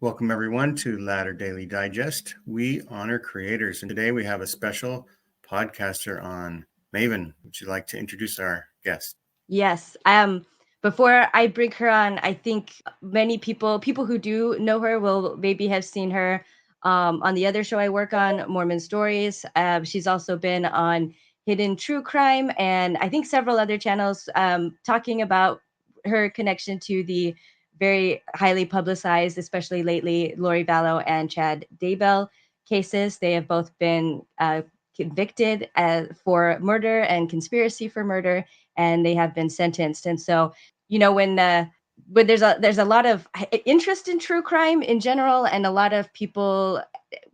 Welcome, everyone, to Ladder Daily Digest. We honor creators, and today we have a special podcaster on. Maven, would you like to introduce our guest? Yes. Before I bring her on, I think many people who do know her will maybe have seen her on the other show I work on, Mormon Stories. She's also been on Hidden True Crime and I think several other channels talking about her connection to the very highly publicized, especially lately, Lori Vallow and Chad Daybell cases. They have both been convicted for murder and conspiracy for murder, and they have been sentenced. And so, when there's a lot of interest in true crime in general, and a lot of people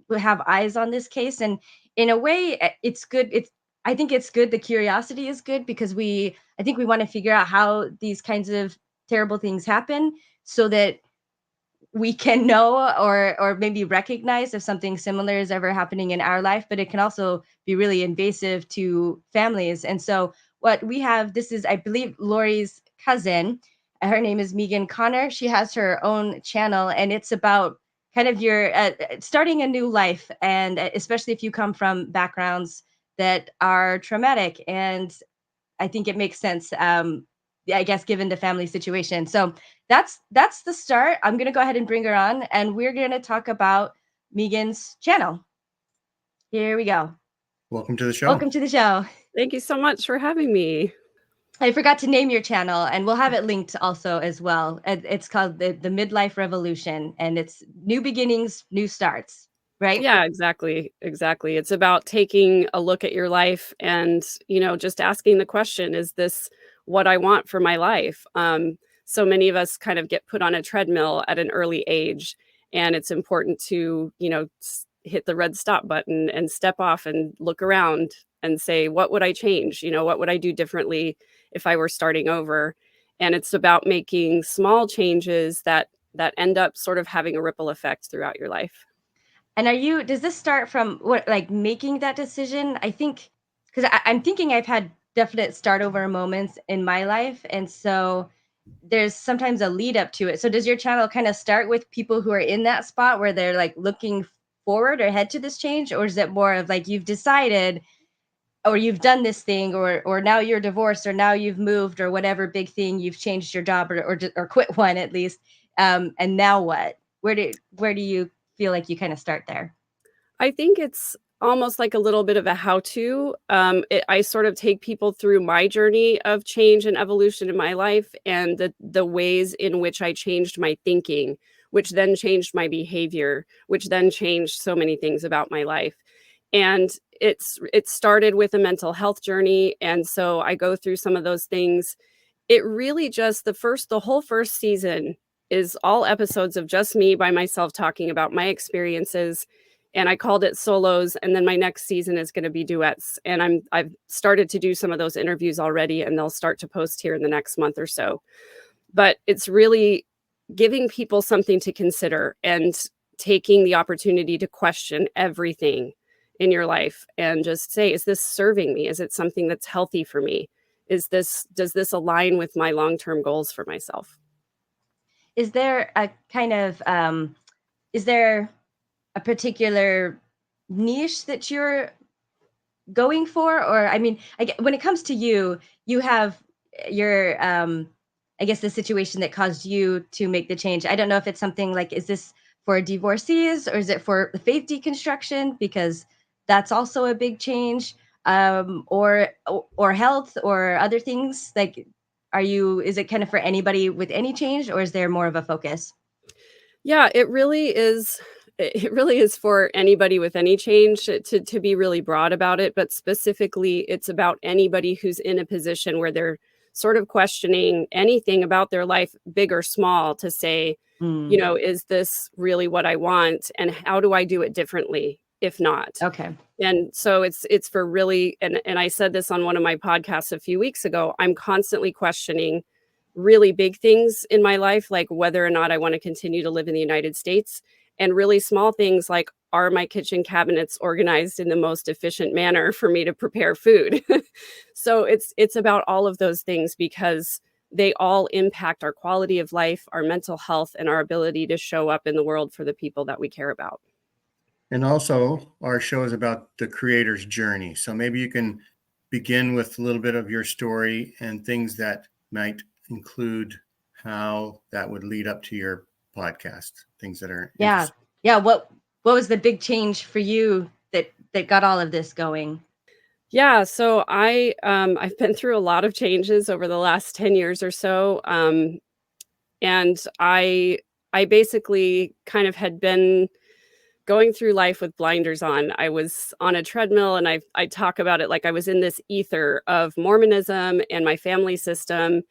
who have eyes on this case, and in a way, it's good. I think it's good. The curiosity is good because I think we want to figure out how these kinds of terrible things happen, so that we can know or maybe recognize if something similar is ever happening in our life, but it can also be really invasive to families. And so what we have, this is, I believe, Lori's cousin. Her name is Megan Connor. She has her own channel, and it's about kind of your starting a new life, and especially if you come from backgrounds that are traumatic. And I think it makes sense, I guess, given the family situation. So that's the start. I'm going to go ahead and bring her on, and we're going to talk about Megan's channel. Here we go. Welcome to the show. Welcome to the show. Thank you so much for having me. I forgot to name your channel, and we'll have it linked also as well. It's called the Midlife Revolution, and it's new beginnings, new starts, right? Yeah, exactly. It's about taking a look at your life and, just asking the question, is this what I want for my life? So many of us kind of get put on a treadmill at an early age, and it's important to, hit the red stop button and step off and look around and say, what would I change? What would I do differently if I were starting over? And it's about making small changes that end up sort of having a ripple effect throughout your life. And does this start from making that decision? I think, because I'm thinking I've had definite start over moments in my life. And so there's sometimes a lead up to it. So does your channel kind of start with people who are in that spot where they're like looking forward or head to this change? Or is it more of like you've decided, or you've done this thing, or now you're divorced, or now you've moved, or whatever big thing, you've changed your job or quit one at least. And now what? Where do you feel like you kind of start there? I think it's almost like a little bit of a how-to. I sort of take people through my journey of change and evolution in my life, and the ways in which I changed my thinking, which then changed my behavior, which then changed so many things about my life. And it started with a mental health journey, and so I go through some of those things. It really just the whole first season is all episodes of just me by myself talking about my experiences. And I called it solos. And then my next season is going to be duets. And I've started to do some of those interviews already, and they'll start to post here in the next month or so. But it's really giving people something to consider and taking the opportunity to question everything in your life and just say, is this serving me? Is it something that's healthy for me? Does this align with my long-term goals for myself? Is there a kind of, is there a particular niche that you're going for? Or, I mean, when it comes to you have your, I guess the situation that caused you to make the change. I don't know if it's something like, is this for divorcees or is it for faith deconstruction? Because that's also a big change, or health or other things. Like, is it kind of for anybody with any change, or is there more of a focus? Yeah, it really is. It really is for anybody with any change, to be really broad about it. But specifically, it's about anybody who's in a position where they're sort of questioning anything about their life, big or small, to say, is this really what I want? And how do I do it differently if not? Okay. And so it's for really, and I said this on one of my podcasts a few weeks ago, I'm constantly questioning really big things in my life, like whether or not I want to continue to live in the United States, and really small things like, are my kitchen cabinets organized in the most efficient manner for me to prepare food? So it's about all of those things, because they all impact our quality of life, our mental health, and our ability to show up in the world for the people that we care about. And also, our show is about the creator's journey. So maybe you can begin with a little bit of your story and things that might include how that would lead up to your podcast, things that are interesting. Yeah. What was the big change for you that got all of this going? Yeah, so I've been through a lot of changes over the last 10 years or so. And I basically kind of had been going through life with blinders on. I was on a treadmill, and I talk about it like I was in this ether of Mormonism and my family system.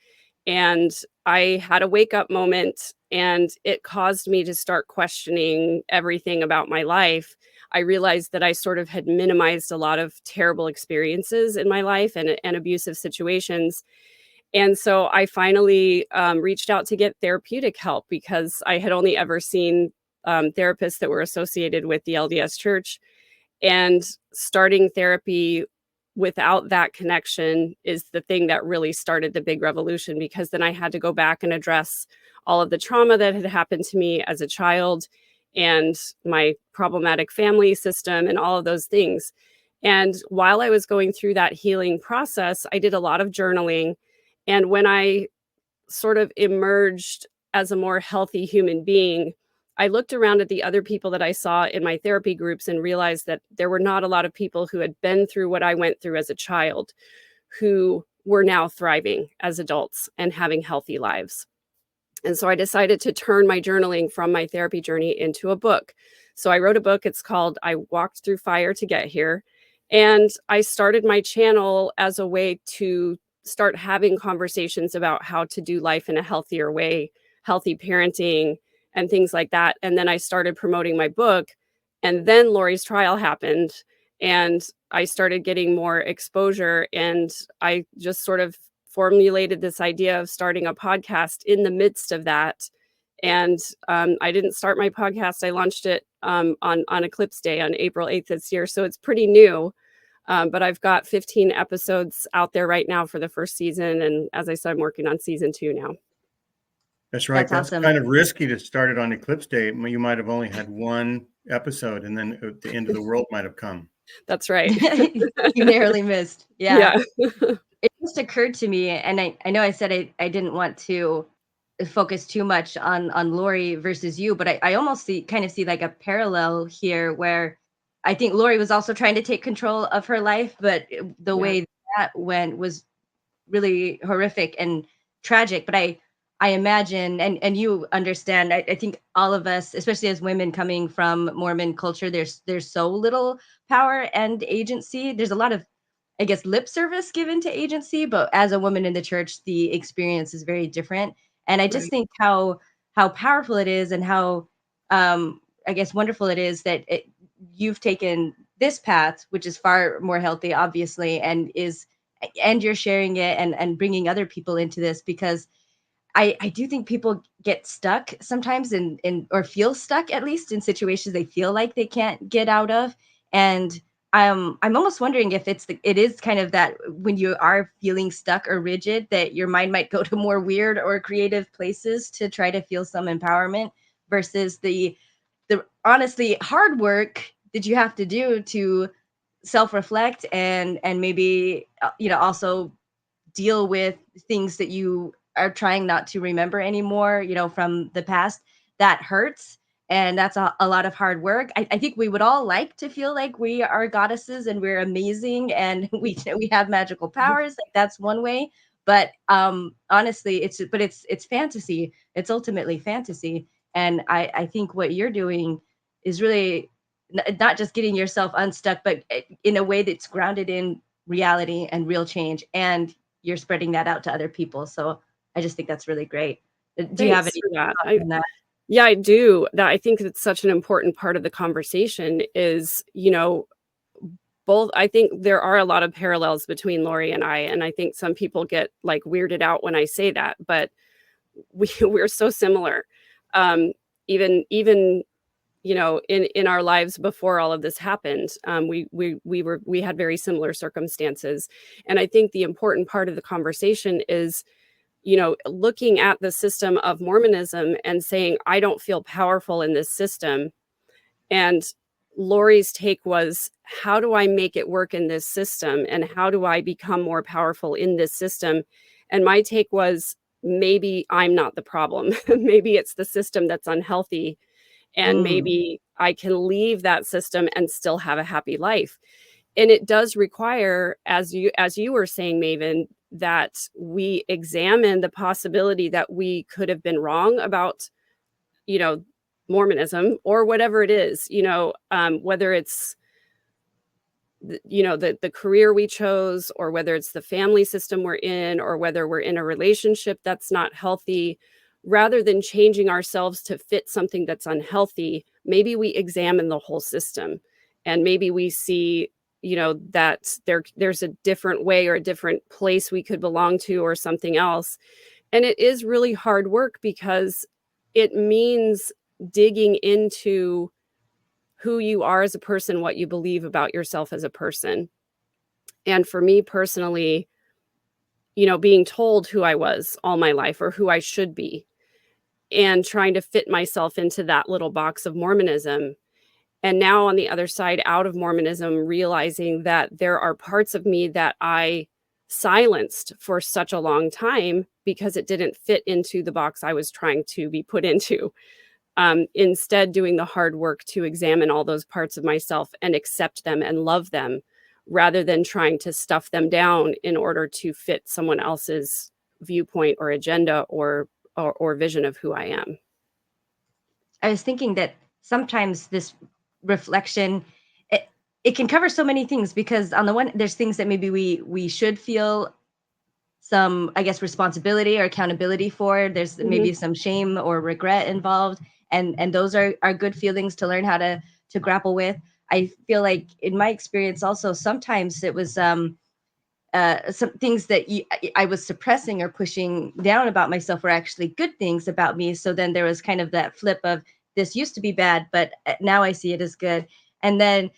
And I had a wake up moment, and it caused me to start questioning everything about my life. I realized that I sort of had minimized a lot of terrible experiences in my life and abusive situations. And so I finally reached out to get therapeutic help, because I had only ever seen therapists that were associated with the LDS Church. And starting therapy without that connection is the thing that really started the big revolution, because then I had to go back and address all of the trauma that had happened to me as a child and my problematic family system and all of those things. And while I was going through that healing process, I did a lot of journaling. And when I sort of emerged as a more healthy human being, I looked around at the other people that I saw in my therapy groups and realized that there were not a lot of people who had been through what I went through as a child who were now thriving as adults and having healthy lives. And so I decided to turn my journaling from my therapy journey into a book. So I wrote a book. It's called I Walked Through Fire to Get Here. And I started my channel as a way to start having conversations about how to do life in a healthier way, healthy parenting, and things like that. And then I started promoting my book. And then Lori's trial happened, and I started getting more exposure. And I just sort of formulated this idea of starting a podcast in the midst of that. And I didn't start my podcast. I launched it on Eclipse Day on April 8th this year. So it's pretty new. But I've got 15 episodes out there right now for the first season. And as I said, I'm working on season 2 now. That's right. That's awesome. Kind of risky to start it on Eclipse Day. You might have only had one episode, and then the end of the world might have come. That's right. You narrowly missed. Yeah. Yeah. It just occurred to me, and I know I said I didn't want to focus too much on Lori versus you, but I almost kind of see like a parallel here, where I think Lori was also trying to take control of her life, but the way that went was really horrific and tragic. But I imagine, and you understand, I think all of us, especially as women coming from Mormon culture, there's so little power and agency. There's a lot of, I guess, lip service given to agency, but as a woman in the church, the experience is very different. And I just think how powerful it is, and how I guess wonderful it is that you've taken this path, which is far more healthy, obviously, and you're sharing it and bringing other people into this, because I do think people get stuck sometimes or feel stuck, at least in situations they feel like they can't get out of. And I'm almost wondering if it is kind of that when you are feeling stuck or rigid, that your mind might go to more weird or creative places to try to feel some empowerment, versus the honestly hard work that you have to do to self-reflect and maybe also deal with things that you are trying not to remember anymore, from the past. That hurts. And that's a lot of hard work. I think we would all like to feel like we are goddesses and we're amazing and we have magical powers. Like, that's one way. But honestly, it's fantasy. It's ultimately fantasy. And I think what you're doing is really not just getting yourself unstuck, but in a way that's grounded in reality and real change. And you're spreading that out to other people. So I just think that's really great. Do you have any thoughts on that? Yeah, I do. That I think it's such an important part of the conversation is, both. I think there are a lot of parallels between Lori and I think some people get like weirded out when I say that, but we're so similar. Even in our lives before all of this happened, we had very similar circumstances. And I think the important part of the conversation is looking at the system of Mormonism and saying, I don't feel powerful in this system. And Lori's take was, how do I make it work in this system? And how do I become more powerful in this system? And my take was, maybe I'm not the problem. Maybe it's the system that's unhealthy. And maybe I can leave that system and still have a happy life. And it does require, as you were saying, Maven, that we examine the possibility that we could have been wrong about, Mormonism or whatever it is, whether it's, the career we chose, or whether it's the family system we're in, or whether we're in a relationship that's not healthy. Rather than changing ourselves to fit something that's unhealthy, maybe we examine the whole system, and maybe we see, that there's a different way or a different place we could belong to, or something else. And it is really hard work, because it means digging into who you are as a person, what you believe about yourself as a person. And for me personally, being told who I was all my life, or who I should be, and trying to fit myself into that little box of Mormonism. And now on the other side, out of Mormonism, realizing that there are parts of me that I silenced for such a long time because it didn't fit into the box I was trying to be put into. Instead, doing the hard work to examine all those parts of myself and accept them and love them, rather than trying to stuff them down in order to fit someone else's viewpoint or agenda or vision of who I am. I was thinking that sometimes this reflection, it can cover so many things, because on the one, there's things that maybe we should feel some, I guess, responsibility or accountability for. There's maybe some shame or regret involved, and those are good feelings to learn how to grapple with. I feel like in my experience also, sometimes it was some things that I was suppressing or pushing down about myself were actually good things about me. So then there was kind of that flip of, this used to be bad, but now I see it as good. And then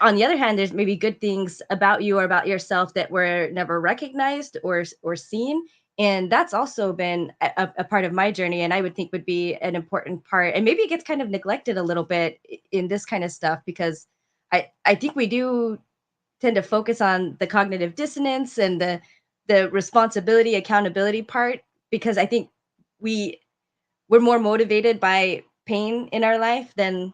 on the other hand, there's maybe good things about you or about yourself that were never recognized or seen. And that's also been a part of my journey, and I would think would be an important part. And maybe it gets kind of neglected a little bit in this kind of stuff, because I think we do tend to focus on the cognitive dissonance and the responsibility, accountability part, because I think we're more motivated by pain in our life than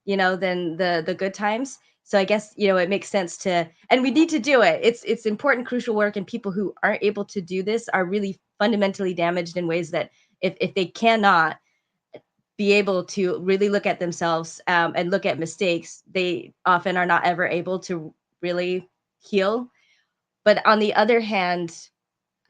the good times. So I guess it makes sense to, and we need to do it. It's important, crucial work, and people who aren't able to do this are really fundamentally damaged in ways that if they cannot be able to really look at themselves and look at mistakes, they often are not ever able to really heal. But on the other hand,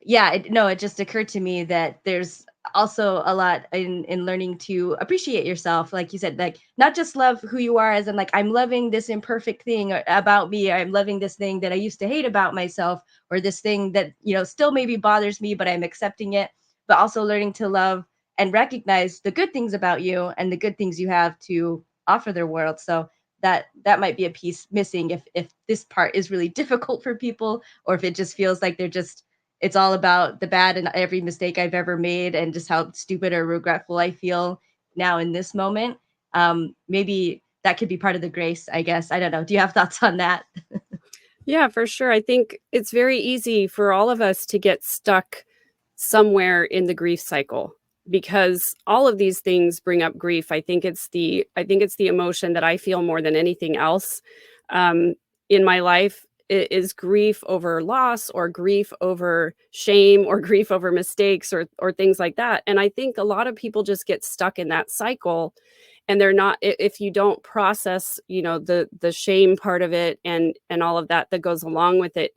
it just occurred to me that there's also a lot in learning to appreciate yourself, like you said, like not just love who you are, as in like, I'm loving this imperfect thing about me, I'm loving this thing that I used to hate about myself, or this thing that still maybe bothers me, but I'm accepting it. But also learning to love and recognize the good things about you and the good things you have to offer the world. So that might be a piece missing if this part is really difficult for people, or if it just feels like it's all about the bad and every mistake I've ever made and just how stupid or regretful I feel now in this moment. Maybe that could be part of the grace, I guess. I don't know. Do you have thoughts on that? Yeah, for sure. I think it's very easy for all of us to get stuck somewhere in the grief cycle, because all of these things bring up grief. I think it's the emotion that I feel more than anything else in my life is grief over loss, or grief over shame, or grief over mistakes, or things like that. And I think a lot of people just get stuck in that cycle, and they're not, if you don't process, the shame part of it and all of that goes along with it,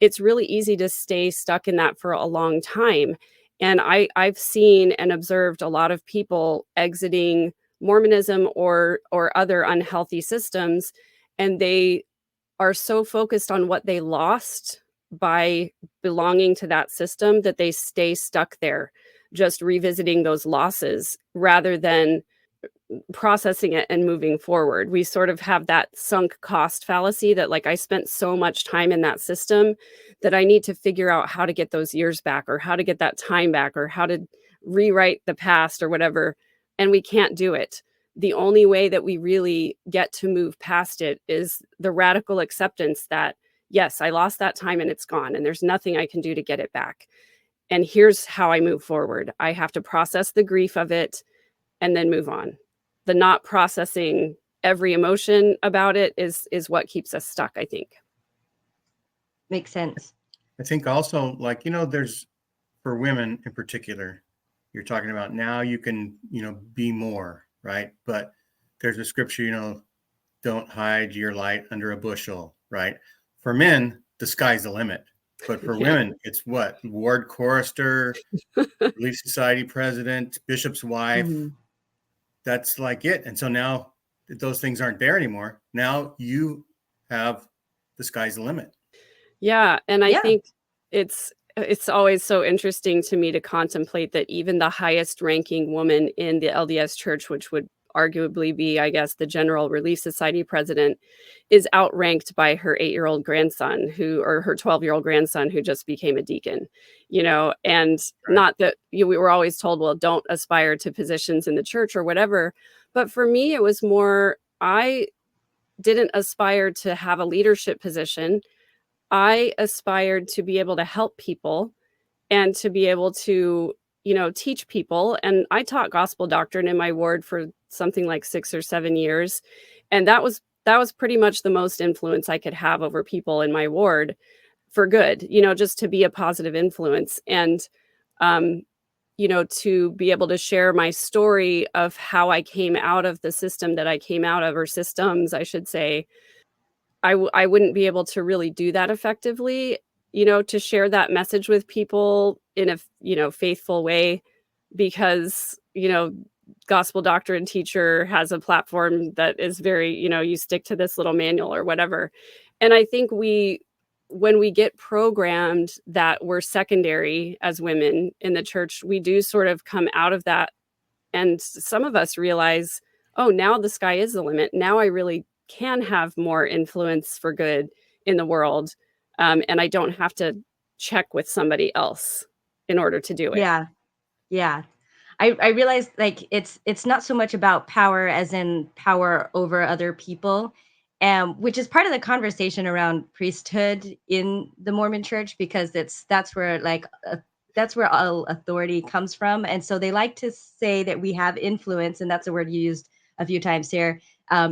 it's really easy to stay stuck in that for a long time. And I've seen and observed a lot of people exiting Mormonism or other unhealthy systems, and they are so focused on what they lost by belonging to that system that they stay stuck there, just revisiting those losses rather than processing it and moving forward. We sort of have that sunk cost fallacy that like I spent so much time in that system that I need to figure out how to get those years back or how to get that time back or how to rewrite the past or whatever. And we can't do it. The only way that we really get to move past it is the radical acceptance that, yes, I lost that time and it's gone and there's nothing I can do to get it back. And here's how I move forward. I have to process the grief of it and then move on. The not processing every emotion about it is what keeps us stuck, I think. Makes sense. I think also, like, there's, for women in particular, you're talking about now you can, be more, right? But there's a scripture, don't hide your light under a bushel, right? For men, the sky's the limit. But for women, it's what? Ward chorister, Relief Society president, bishop's wife. Mm-hmm. That's like it. And so now those things aren't there anymore. Now you have the sky's the limit. Yeah. And I think it's always so interesting to me to contemplate that even the highest ranking woman in the LDS church, which would arguably be, I guess, the General Relief Society president, is outranked by her 8-year-old grandson or her 12-year-old grandson who just became a deacon, and right. Not that we were always told, well, don't aspire to positions in the church or whatever. But for me, it was more, I didn't aspire to have a leadership position. I aspired to be able to help people and to be able to, teach people. And I taught gospel doctrine in my ward for something like 6 or 7 years. And that was pretty much the most influence I could have over people in my ward for good, just to be a positive influence. And, to be able to share my story of how I came out of the system that I came out of, or systems, I should say. I wouldn't be able to really do that effectively, to share that message with people in a, faithful way, because, gospel doctrine teacher has a platform that is very, you stick to this little manual or whatever. And I think when we get programmed that we're secondary as women in the church, we do sort of come out of that. And some of us realize, oh, now the sky is the limit. Now I really can have more influence for good in the world. And I don't have to check with somebody else in order to do it. Yeah. Yeah. I realized like it's not so much about power as in power over other people, which is part of the conversation around priesthood in the Mormon church, because that's where all authority comes from. And so they like to say that we have influence, and that's a word you used a few times here.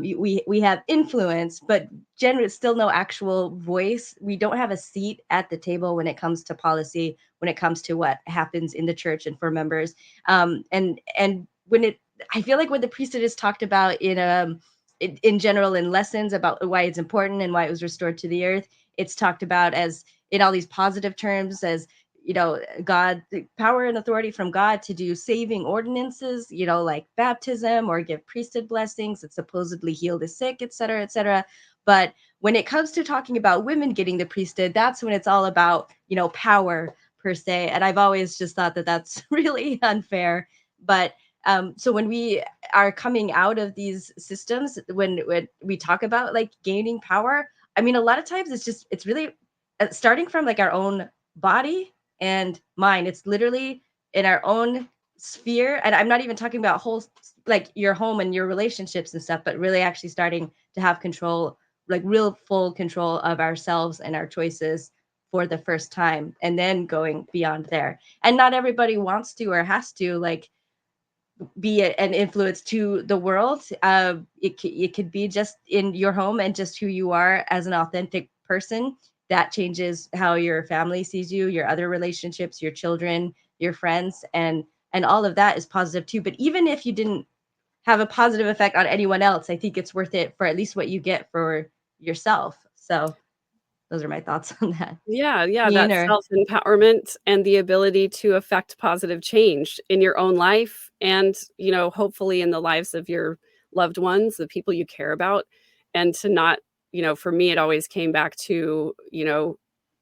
We have influence, but generally still no actual voice. We don't have a seat at the table when it comes to policy, when it comes to what happens in the church and for members. And when I feel like when the priesthood is talked about in general in lessons about why it's important and why it was restored to the earth, it's talked about as in all these positive terms as, God, the power and authority from God to do saving ordinances, like baptism or give priesthood blessings that supposedly heal the sick, et cetera, et cetera. But when it comes to talking about women getting the priesthood, that's when it's all about, power per se. And I've always just thought that that's really unfair. But so when we are coming out of these systems, when we talk about like gaining power, I mean, a lot of times it's really starting from like our own body and mind. It's literally in our own sphere. And I'm not even talking about whole, like your home and your relationships and stuff, but really actually starting to have control, like real full control of ourselves and our choices for the first time, and then going beyond there. And not everybody wants to or has to like be an influence to the world. It could be just in your home and just who you are as an authentic person. That changes how your family sees you, your other relationships, your children, your friends, and all of that is positive too. But even if you didn't have a positive effect on anyone else, I think it's worth it for at least what you get for yourself. So those are my thoughts on that. Yeah, that self-empowerment and the ability to affect positive change in your own life and, hopefully in the lives of your loved ones, the people you care about, and to not, for me, it always came back to,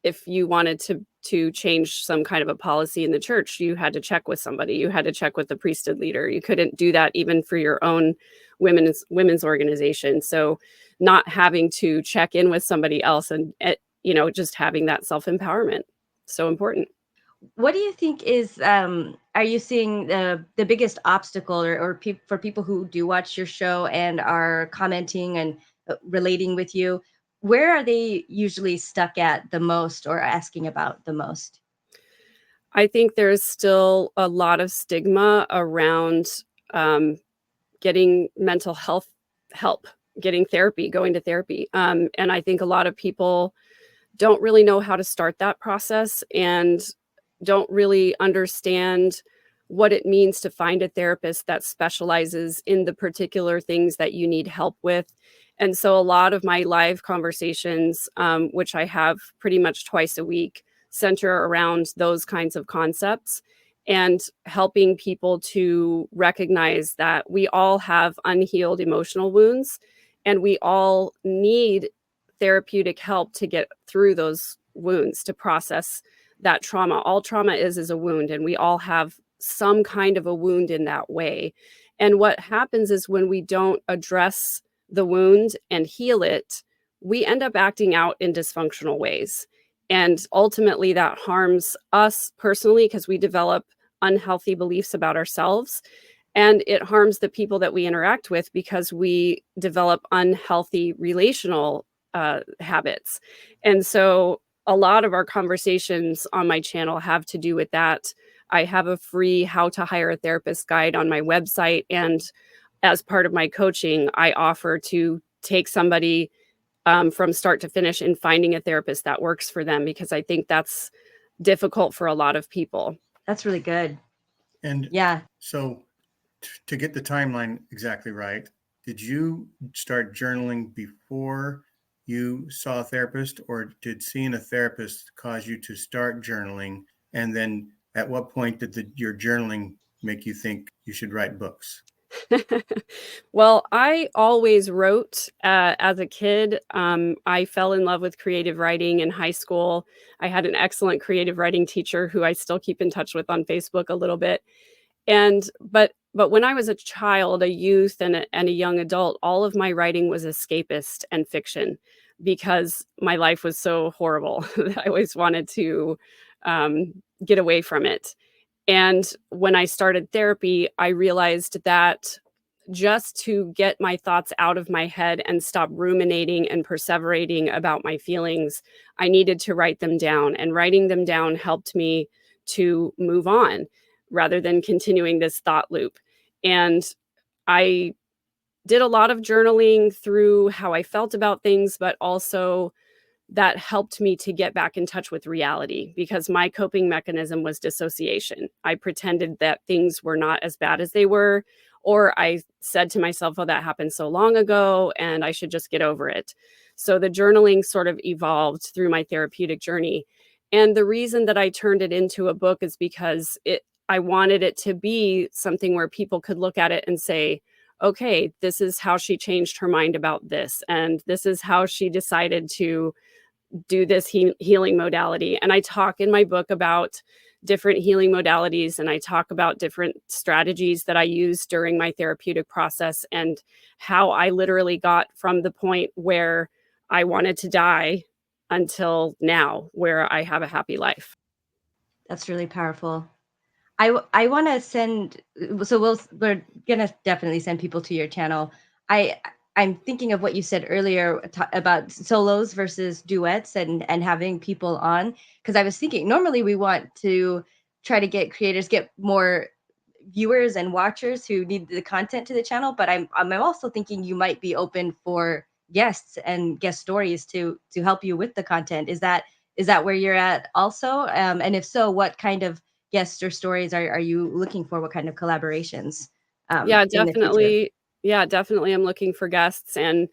if you wanted to change some kind of a policy in the church, you had to check with somebody. You had to check with the priesthood leader. You couldn't do that even for your own women's organization. So not having to check in with somebody else and, just having that self-empowerment. So important. What do you think is, are you seeing the biggest obstacle or for people who do watch your show and are commenting and relating with you? Where are they usually stuck at the most or asking about the most? I think there's still a lot of stigma around getting mental health help, getting therapy, going to therapy. And I think a lot of people don't really know how to start that process and don't really understand what it means to find a therapist that specializes in the particular things that you need help with. And so a lot of my live conversations, which I have pretty much twice a week, center around those kinds of concepts and helping people to recognize that we all have unhealed emotional wounds and we all need therapeutic help to get through those wounds, to process that trauma. All trauma is a wound, and we all have some kind of a wound in that way. And what happens is when we don't address the wound and heal it, we end up acting out in dysfunctional ways. And ultimately that harms us personally because we develop unhealthy beliefs about ourselves. And it harms the people that we interact with because we develop unhealthy relational habits. And so a lot of our conversations on my channel have to do with that. I have a free how to hire a therapist guide on my website. And as part of my coaching, I offer to take somebody from start to finish in finding a therapist that works for them, because I think that's difficult for a lot of people. That's really good. And yeah. So to get the timeline exactly right, did you start journaling before you saw a therapist, or did seeing a therapist cause you to start journaling? And then at what point did your journaling make you think you should write books? Well, I always wrote as a kid. I fell in love with creative writing in high school. I had an excellent creative writing teacher who I still keep in touch with on Facebook a little bit. But when I was a child, a youth, and a young adult, all of my writing was escapist and fiction because my life was so horrible that I always wanted to get away from it. And when I started therapy, I realized that just to get my thoughts out of my head and stop ruminating and perseverating about my feelings, I needed to write them down. And writing them down helped me to move on rather than continuing this thought loop. And I did a lot of journaling through how I felt about things, but also that helped me to get back in touch with reality, because my coping mechanism was dissociation. I pretended that things were not as bad as they were, or I said to myself, oh, that happened so long ago and I should just get over it. So the journaling sort of evolved through my therapeutic journey. And the reason that I turned it into a book is because I wanted it to be something where people could look at it and say, okay, this is how she changed her mind about this. And this is how she decided to do this healing modality. And I talk in my book about different healing modalities, and I talk about different strategies that I use during my therapeutic process and how I literally got from the point where I wanted to die until now, where I have a happy life. That's really powerful. I want to send, so we're gonna definitely send people to your channel. I'm thinking of what you said earlier about solos versus duets and having people on, because I was thinking normally we want to try to get creators, get more viewers and watchers who need the content to the channel, but I'm also thinking you might be open for guests and guest stories to help you with the content. Is that where you're at also? And if so, what kind of guests or stories are you looking for? What kind of collaborations? Yeah, in the future? definitely. Yeah, definitely. I'm looking for guests, and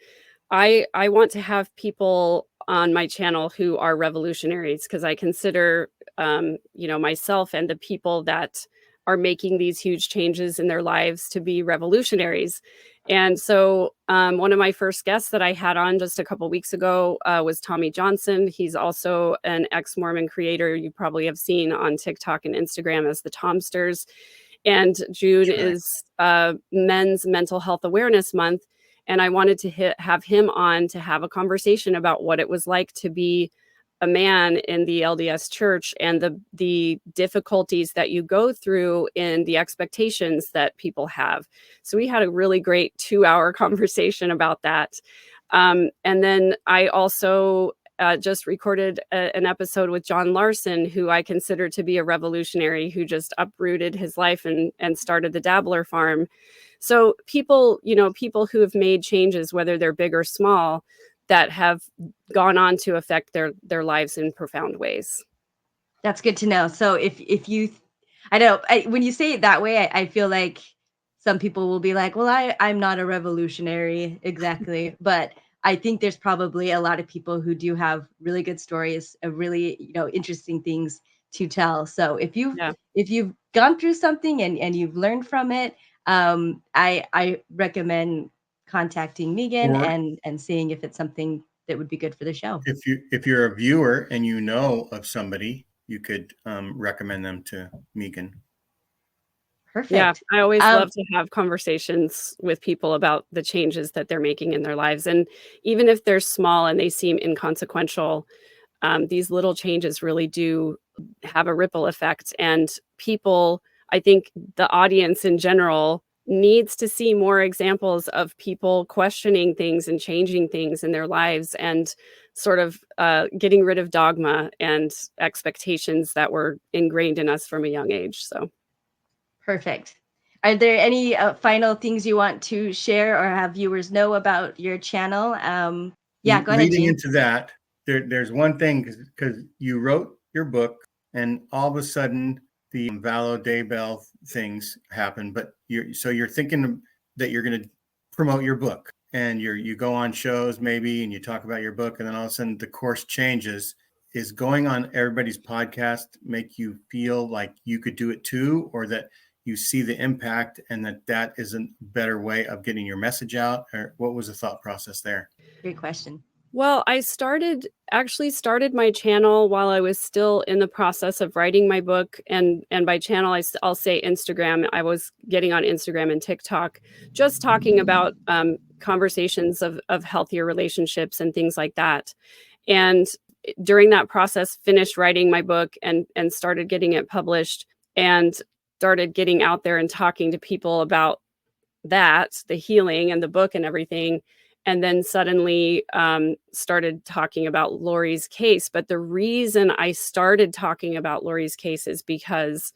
I want to have people on my channel who are revolutionaries, because I consider, myself and the people that are making these huge changes in their lives to be revolutionaries. And so one of my first guests that I had on just a couple weeks ago was Tommy Johnson. He's also an ex-Mormon creator you probably have seen on TikTok and Instagram as the Tomsters. And June is Men's Mental Health Awareness Month. And I wanted to have him on to have a conversation about what it was like to be a man in the LDS church and the difficulties that you go through in the expectations that people have. So we had a really great 2-hour conversation about that. And then I also just recorded an episode with John Larson, who I consider to be a revolutionary who just uprooted his life and started the Dabbler Farm. So people who have made changes, whether they're big or small, that have gone on to affect their lives in profound ways. That's good to know. So if you, I know when you say it that way, I feel like some people will be like, well, I'm not a revolutionary exactly, but I think there's probably a lot of people who do have really good stories, really, interesting things to tell. So if you've gone through something and you've learned from it, I recommend contacting Megan Or and seeing if it's something that would be good for the show. if you're a viewer and you know of somebody, you could recommend them to Megan. Perfect. Yeah, I always love to have conversations with people about the changes that they're making in their lives. And even if they're small and they seem inconsequential, these little changes really do have a ripple effect. And people, I think the audience in general needs to see more examples of people questioning things and changing things in their lives and sort of getting rid of dogma and expectations that were ingrained in us from a young age. So. Perfect. Are there any final things you want to share or have viewers know about your channel? Yeah, go ahead, Leading Gene. into that, there's one thing, because you wrote your book and all of a sudden the Vallow Daybell things happen, but you're thinking that you're going to promote your book and you go on shows maybe and you talk about your book, and then all of a sudden the course changes. Is going on everybody's podcast make you feel like you could do it too, or that you see the impact and that is a better way of getting your message out? Or what was the thought process there? Great question. Well, I actually started my channel while I was still in the process of writing my book. And by channel, I'll say Instagram. I was getting on Instagram and TikTok, just talking about conversations of healthier relationships and things like that. And during that process, finished writing my book and started getting it published and started getting out there and talking to people about that, the healing and the book and everything. And then suddenly started talking about Lori's case. But the reason I started talking about Lori's case is because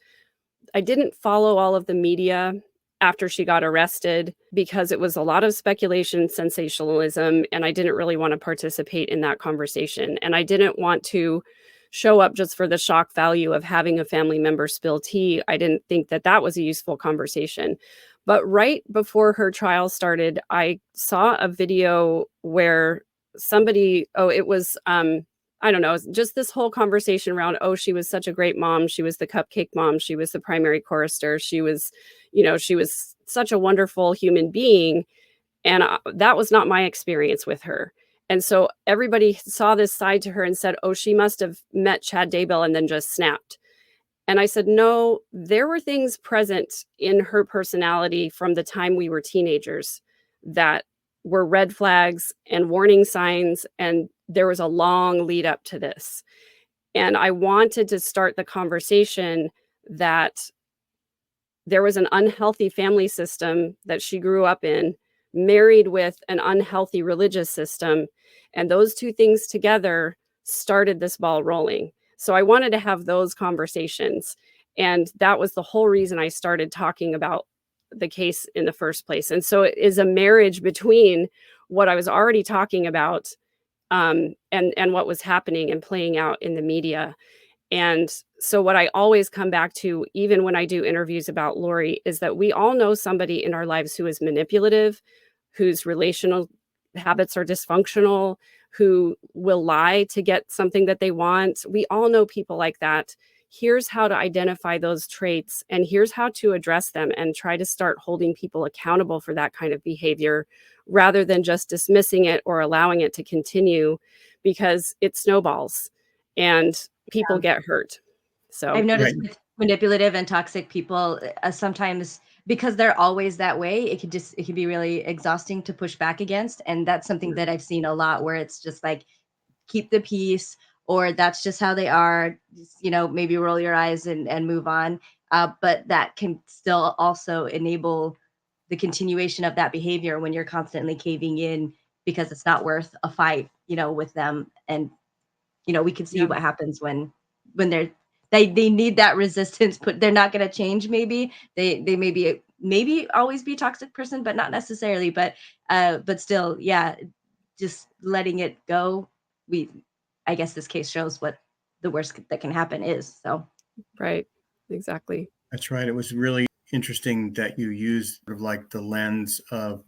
I didn't follow all of the media after she got arrested, because it was a lot of speculation, sensationalism, and I didn't really want to participate in that conversation. And I didn't want to show up just for the shock value of having a family member spill tea. I didn't think that was a useful conversation. But right before her trial started, I saw a video where somebody, it was, I don't know, just this whole conversation around, she was such a great mom. She was the cupcake mom. She was the primary chorister. She was, she was such a wonderful human being. And that was not my experience with her. And so everybody saw this side to her and said, she must have met Chad Daybell and then just snapped. And I said, no, there were things present in her personality from the time we were teenagers that were red flags and warning signs. And there was a long lead up to this. And I wanted to start the conversation that there was an unhealthy family system that she grew up in, married with an unhealthy religious system. And those two things together started this ball rolling. So I wanted to have those conversations. And that was the whole reason I started talking about the case in the first place. And so it is a marriage between what I was already talking about and what was happening and playing out in the media. And so what I always come back to, even when I do interviews about Lori, is that we all know somebody in our lives who is manipulative, whose relational habits are dysfunctional, who will lie to get something that they want. We all know people like that. here's how to identify those traits, and here's how to address them, and try to start holding people accountable for that kind of behavior rather than just dismissing it or allowing it to continue, because it snowballs and people get hurt. So I've noticed Right. with manipulative and toxic people, sometimes because they're always that way, it can be really exhausting to push back against. And that's something that I've seen a lot, where it's just like, keep the peace, or that's just how they are. Just, maybe roll your eyes and move on. But that can still also enable the continuation of that behavior when you're constantly caving in, because it's not worth a fight, with them. And we can see yeah, what happens when they need that resistance, but they're not going to change. Maybe they maybe always be toxic person, but not necessarily. But still, yeah, just letting it go. I guess this case shows what the worst that can happen is. So right, exactly. That's right. It was really interesting that you used sort of like the lens of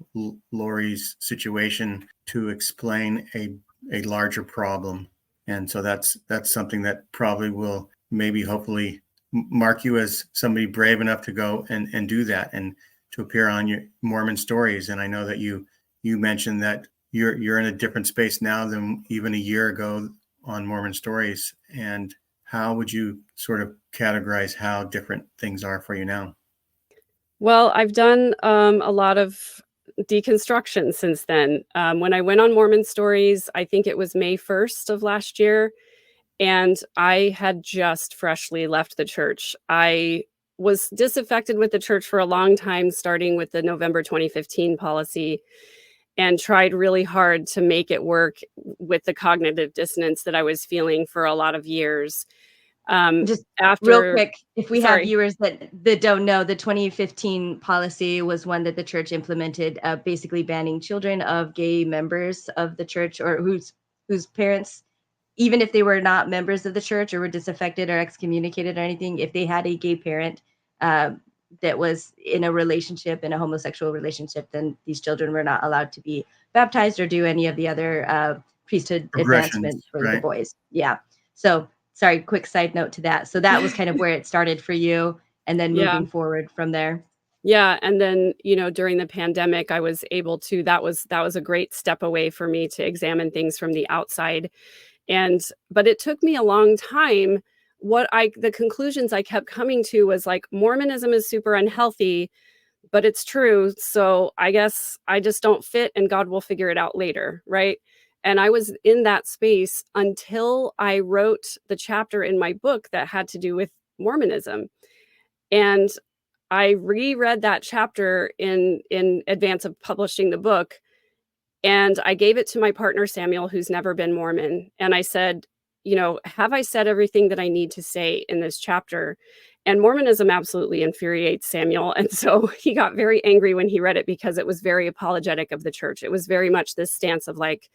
Lori's situation to explain a larger problem. And so that's something that probably will maybe hopefully mark you as somebody brave enough to go and do that, and to appear on your Mormon Stories. And I know that you mentioned that you're in a different space now than even a year ago on Mormon Stories. And how would you sort of categorize how different things are for you now? Well, I've done a lot of deconstruction since then. When I went on Mormon Stories, I think it was May 1st of last year, and I had just freshly left the church. I was disaffected with the church for a long time, starting with the November 2015 policy, and tried really hard to make it work with the cognitive dissonance that I was feeling for a lot of years. just real After, quick, if we have sorry, viewers that don't know, the 2015 policy was one that the church implemented, basically banning children of gay members of the church, or whose parents, even if they were not members of the church or were disaffected or excommunicated or anything, if they had a gay parent uh, that was in a homosexual relationship, then these children were not allowed to be baptized or do any of the other priesthood advancement Progressions, for the right? boys. Yeah. So sorry, quick side note to that. So that was kind of where it started for you, and then yeah. moving forward from there. Yeah, and then, during the pandemic, I was able to that was a great step away for me to examine things from the outside. But it took me a long time. The conclusions I kept coming to was like, Mormonism is super unhealthy, but it's true. So I guess I just don't fit, and God will figure it out later, right? And I was in that space until I wrote the chapter in my book that had to do with Mormonism. And I reread that chapter in advance of publishing the book, and I gave it to my partner Samuel, who's never been Mormon, and I said, "Have I said everything that I need to say in this chapter?" And Mormonism absolutely infuriates Samuel, and so he got very angry when he read it, because it was very apologetic of the church. It was very much this stance of like,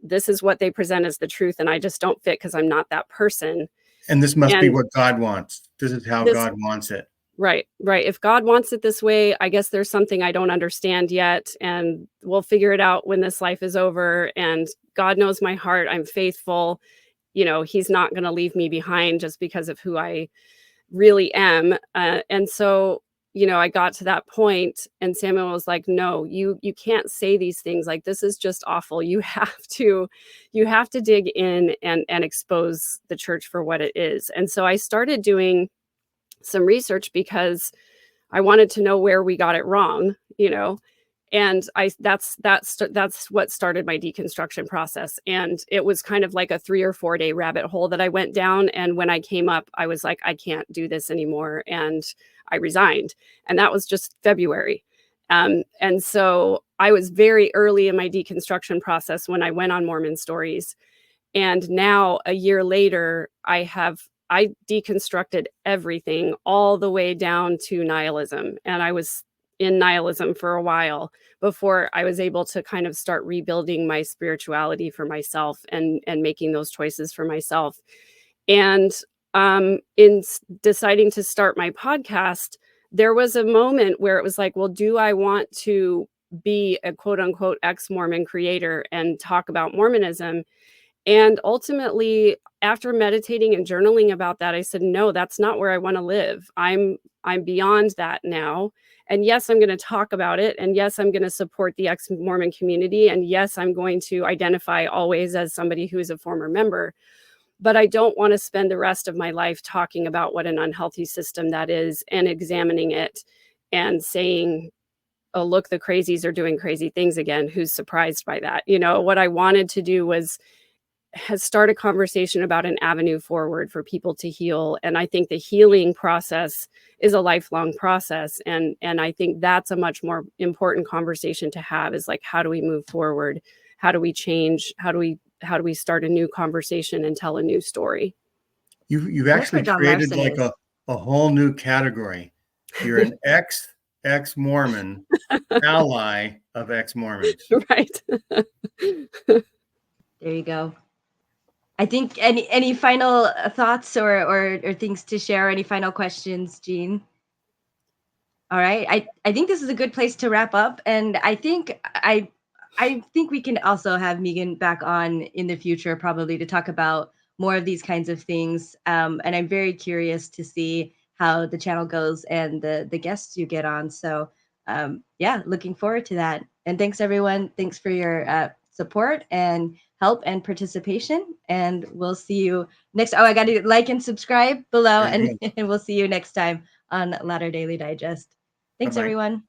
this is what they present as the truth, and I just don't fit because I'm not that person. And this must be And what God wants. This is how this God wants it. Right, right. If God wants it this way, I guess there's something I don't understand yet, and we'll figure it out when this life is over. And God knows my heart. I'm faithful. He's not going to leave me behind just because of who I really am. And so, I got to that point, and Samuel was like, "No, you can't say these things. Like, this is just awful. You have to dig in and expose the church for what it is." And so I started doing some research, because I wanted to know where we got it wrong, and that's what started my deconstruction process. And it was kind of like a 3 or 4 day rabbit hole that I went down. And when I came up, I was like, I can't do this anymore. And I resigned. And that was just February. And so I was very early in my deconstruction process when I went on Mormon Stories. And now, a year later, I deconstructed everything all the way down to nihilism. And I was in nihilism for a while before I was able to kind of start rebuilding my spirituality for myself, and making those choices for myself. And deciding to start my podcast, there was a moment where it was like, well, do I want to be a quote unquote ex-Mormon creator and talk about Mormonism? And ultimately, after meditating and journaling about that, I said, no, that's not where I want to live. I'm beyond that now. And yes, I'm going to talk about it. And yes, I'm going to support the ex-Mormon community. And yes, I'm going to identify always as somebody who is a former member. But I don't want to spend the rest of my life talking about what an unhealthy system that is and examining it and saying, oh, look, the crazies are doing crazy things again. Who's surprised by that? You know, what I wanted to do was start a conversation about an avenue forward for people to heal. And I think the healing process is a lifelong process. And I think that's a much more important conversation to have, is like, how do we move forward? How do we change? How do we start a new conversation and tell a new story? You've actually created like a whole new category. You're an ex-Mormon ally of ex-Mormons. Right. There you go. I think any final thoughts or things to share, any final questions, Gene? All right. I think this is a good place to wrap up. And I think we can also have Megan back on in the future, probably, to talk about more of these kinds of things. And I'm very curious to see how the channel goes and the guests you get on. So yeah, looking forward to that. And thanks, everyone. Thanks for your support and help and participation. And we'll see you next. Oh, I got to like and subscribe below, and we'll see you next time on Latter Daily Digest. Thanks, Bye-bye. everyone.